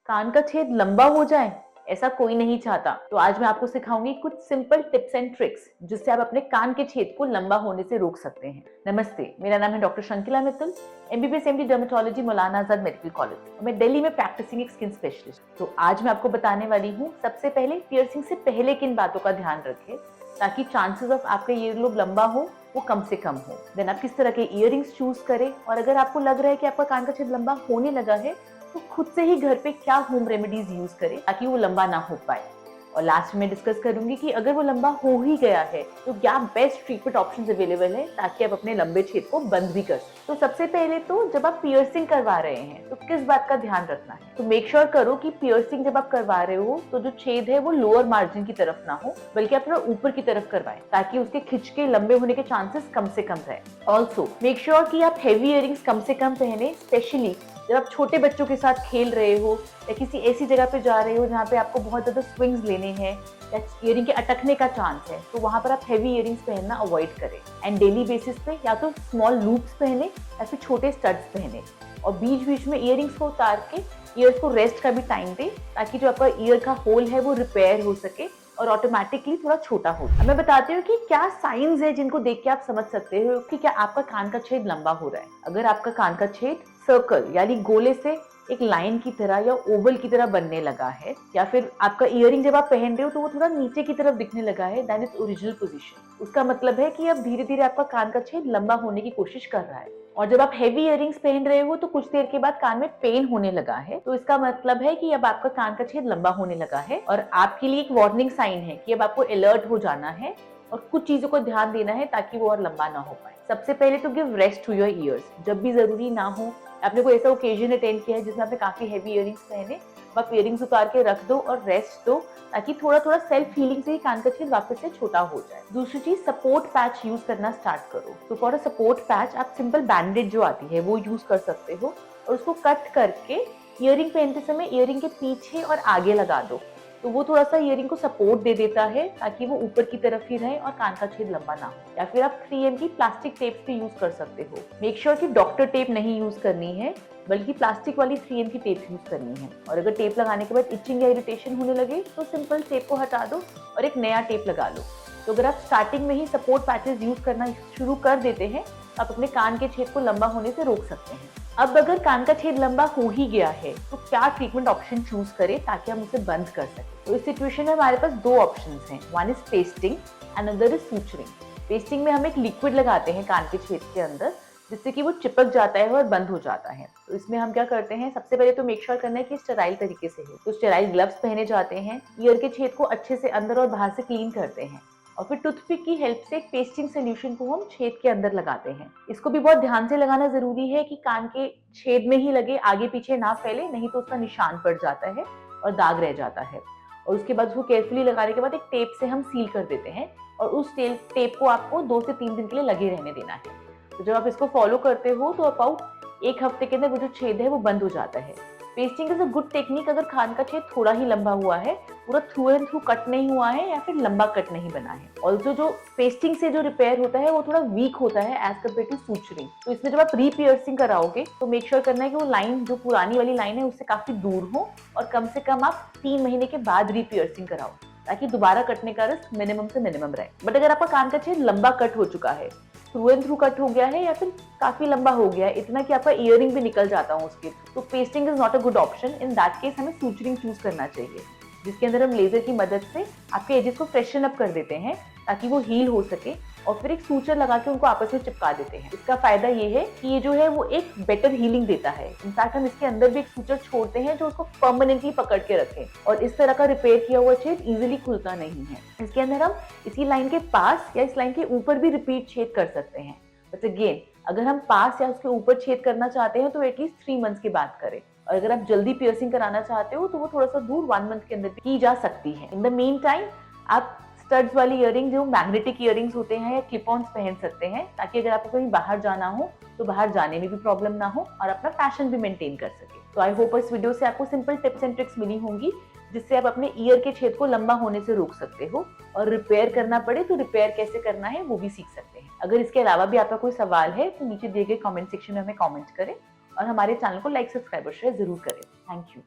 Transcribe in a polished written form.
कान का छेद लंबा हो जाए ऐसा कोई नहीं चाहता। तो आज मैं आपको सिखाऊंगी कुछ सिंपल टिप्स एंड ट्रिक्स जिससे आप अपने कान के छेद को लंबा होने से रोक सकते हैं। नमस्ते, मेरा नाम है doctor Shankila Mittal, MBBS MD dermatology Maulana Azad medical college. मैं दिल्ली में प्रैक्टिसिंग एक स्किन स्पेशलिस्ट। तो आज मैं आपको बताने वाली हूँ सबसे पहले पियर्सिंग से पहले किन बातों का ध्यान रखें ताकि चांसेस ऑफ आपका ईयरलोब लंबा हो वो कम से कम हो। देन आप किस तरह के इयररिंग्स चूज करें, और अगर आपको लग रहा है कि आपका कान का छेद लंबा होने लगा है तो खुद से ही घर पे क्या होम रेमेडीज यूज करें ताकि वो लंबा ना हो पाए। और लास्ट में डिस्कस करूंगी कि अगर वो लंबा हो ही गया है तो क्या बेस्ट ट्रीटमेंट ऑप्शंस अवेलेबल है ताकि आप अपने लंबे छेद को बंद भी कर सकें। तो सबसे पहले तो जब आप पियर्सिंग करवा रहे हैं तो किस बात का ध्यान रखना है, तो मेक श्योर करो कि पियर्सिंग जब आप करवा रहे हो तो जो छेद है वो लोअर मार्जिन की तरफ ना हो बल्कि आप थोड़ा ऊपर की तरफ करवाएं ताकि उसके खिंच के लंबे होने के चांसेस कम से कम रहे। ऑल्सो मेक श्योर कि आप हेवी इयरिंग्स कम से कम पहने, स्पेशली जब आप छोटे बच्चों के साथ खेल रहे हो या किसी ऐसी जगह पे जा रहे हो जहाँ पे आपको बहुत ज्यादा स्विंग्स लेने हैं या इयरिंग के अटकने का चांस है, तो वहां पर आप हेवी इयरिंग्स पहनना अवॉइड करें। एंड डेली बेसिस पे या तो स्मॉल लूप्स पहने या फिर छोटे स्टड्स पहने, और बीच बीच में इयरिंग्स को उतार के ईयर्स को रेस्ट का भी टाइम दे ताकि जो आपका ईयर का होल है वो रिपेयर हो सके और ऑटोमेटिकली थोड़ा छोटा हो। अब मैं बताती हूँ कि क्या साइंस है जिनको देख के आप समझ सकते हो कि क्या आपका कान का छेद लंबा हो रहा है। अगर आपका कान का छेद सर्कल यानी गोले से एक लाइन की तरह या ओवल की तरह बनने लगा है, या फिर आपका इयरिंग जब आप पहन रहे हो तो वो थोड़ा नीचे की तरफ दिखने लगा है, दैट इज ओरिजिनल पोजीशन, उसका मतलब है कि अब धीरे धीरे आपका कान का छेद लंबा होने की कोशिश कर रहा है। और जब आप हेवी इयरिंग्स पहन रहे हो तो कुछ देर के बाद कान में पेन होने लगा है, तो इसका मतलब है कि अब आपका कान का छेद लंबा होने लगा है और आपके लिए एक वार्निंग साइन है कि अब आपको अलर्ट हो जाना है और कुछ चीजों को ध्यान देना है ताकि वो और लंबा ना हो पाए। सबसे पहले तो give rest to your ears. जब भी जरूरी ना हो, आपने कोई ऐसा ओकेजन अटेंड किया है जिसमें आपने काफी हेवी इयरिंग्स पहने, आप इयरिंग्स उतार के रख दो और रेस्ट दो ताकि थोड़ा थोड़ा सेल्फ हीलिंग से ही कान का छेद वापस से छोटा हो जाए। दूसरी चीज, सपोर्ट पैच यूज करना स्टार्ट करो। तो फॉर अ सपोर्ट पैच आप सिंपल बैंडेज जो आती है वो यूज कर सकते हो और उसको कट करके इयरिंग पहनते समय इयरिंग के पीछे और आगे लगा दो, तो वो थोड़ा सा इयरिंग को सपोर्ट दे देता है ताकि वो ऊपर की तरफ ही रहे और कान का छेद लंबा ना हो। या फिर आप 3M की प्लास्टिक टेप भी यूज कर सकते हो। मेक श्योर कि डॉक्टर टेप नहीं यूज करनी है बल्कि प्लास्टिक वाली 3M की टेप यूज करनी है। और अगर टेप लगाने के बाद इचिंग या इरिटेशन होने लगे तो सिंपल टेप को हटा दो और एक नया टेप लगा लो। तो अगर आप स्टार्टिंग में ही सपोर्ट पैचेस यूज करना शुरू कर देते हैं, आप अपने कान के छेद को लंबा होने से रोक सकते हैं। अब अगर कान का छेद लंबा हो ही गया है तो क्या ट्रीटमेंट ऑप्शन चूज करें ताकि हम उसे बंद कर सकें। तो इस सिचुएशन में हमारे पास दो ऑप्शंस हैं, one is pasting and other is suturing. Pasting में हम एक लिक्विड लगाते हैं कान के छेद के अंदर जिससे कि वो चिपक जाता है और बंद हो जाता है। तो इसमें हम क्या करते हैं, सबसे पहले तो मेक श्योर करना है कि स्टेराइल तरीके से है, तो स्टेराइल ग्लव्स पहने जाते हैं, ईयर के छेद को अच्छे से अंदर और बाहर से क्लीन करते हैं और फिर टूथपिक की हेल्प से एक पेस्टिंग सोल्यूशन को हम छेद के अंदर लगाते हैं। इसको भी बहुत ध्यान से लगाना जरूरी है कि कान के छेद में ही लगे, आगे पीछे ना फैले, नहीं तो उसका निशान पड़ जाता है और दाग रह जाता है। और उसके बाद उसको केयरफुली लगाने के बाद एक टेप से हम सील कर देते हैं और उस टेप को आपको 2 से 3 दिन के लिए लगे रहने देना है। तो जब आप इसको फॉलो करते हो तो अबाउट 1 हफ्ते के अंदर वो जो छेद है वो बंद हो जाता है। Pasting is a good technique अगर कान का छेद थोड़ा ही लंबा हुआ है, पूरा थ्रू एंड थ्रू कट नहीं हुआ है या फिर लंबा कट नहीं बना है। ऑल्सो जो पेस्टिंग से जो रिपेयर होता है वो थोड़ा वीक होता है एज कम्पेयर टू सूचरिंग। तो इसमें जब आप रीपियर्सिंग कराओगे तो मेक श्योर करना है कि वो लाइन जो पुरानी वाली लाइन है उससे काफी दूर हो और कम से कम आप 3 महीने के बाद रीपियर्सिंग कराओ ताकि दोबारा कटने का रिस्क मिनिमम से मिनिमम रहे। बट अगर आपका कान का छेद लंबा कट हो चुका है, थ्रू एंड थ्रू कट हो गया है या फिर काफी लंबा हो गया है, इतना कि आपका इयरिंग भी निकल जाता हो उसके, तो pasting is not a good option. In that case हमें सूचरिंग चूज करना चाहिए जिसके अंदर हम लेजर की मदद से आपके एजेस को फ्रेशन अप कर देते हैं ताकि वो हील हो सके और फिर एक सूचर लगा के उनको आपस में चिपका देते हैं। इसका फायदा ये है कि ये जो है वो एक बेटर हीलिंग देता है। इनफैक्ट हम इसके अंदर भी एक सूचर छोड़ते हैं जो उसको परमानेंटली पकड़ के रखे और इस तरह का रिपेयर किया हुआ छेद इजीली खुलता नहीं है। इसके अंदर हम इसी लाइन के पास या इस लाइन के ऊपर भी रिपीट छेद कर सकते हैं। बट अगेन अगर हम पास या उसके ऊपर छेद करना चाहते हैं तो एटलीस्ट 3 मंथ्स की बात करें, और अगर आप जल्दी पियर्सिंग कराना चाहते हो तो वो थोड़ा सा दूर 1 मंथ के अंदर भी की जा सकती है। इन द मीन टाइम आप स्टड्स वाली इयरिंग जो मैग्नेटिक इयरिंग्स होते हैं या क्लिप ऑन्स पहन सकते हैं ताकि अगर आपको कहीं बाहर जाना हो तो बाहर जाने में भी प्रॉब्लम ना हो और अपना फैशन भी मेंटेन कर सके। तो आई होप इस वीडियो से आपको सिंपल टिप्स एंड ट्रिक्स मिली होंगी जिससे आप अपने ईयर के छेद को लंबा होने से रोक सकते हो, और रिपेयर करना पड़े तो रिपेयर कैसे करना है वो भी सीख सकते हैं। अगर इसके अलावा भी आपका कोई सवाल है तो नीचे दिए गए कमेंट सेक्शन में हमें कमेंट करें और हमारे चैनल को लाइक, सब्सक्राइब और शेयर जरूर करें। Thank you.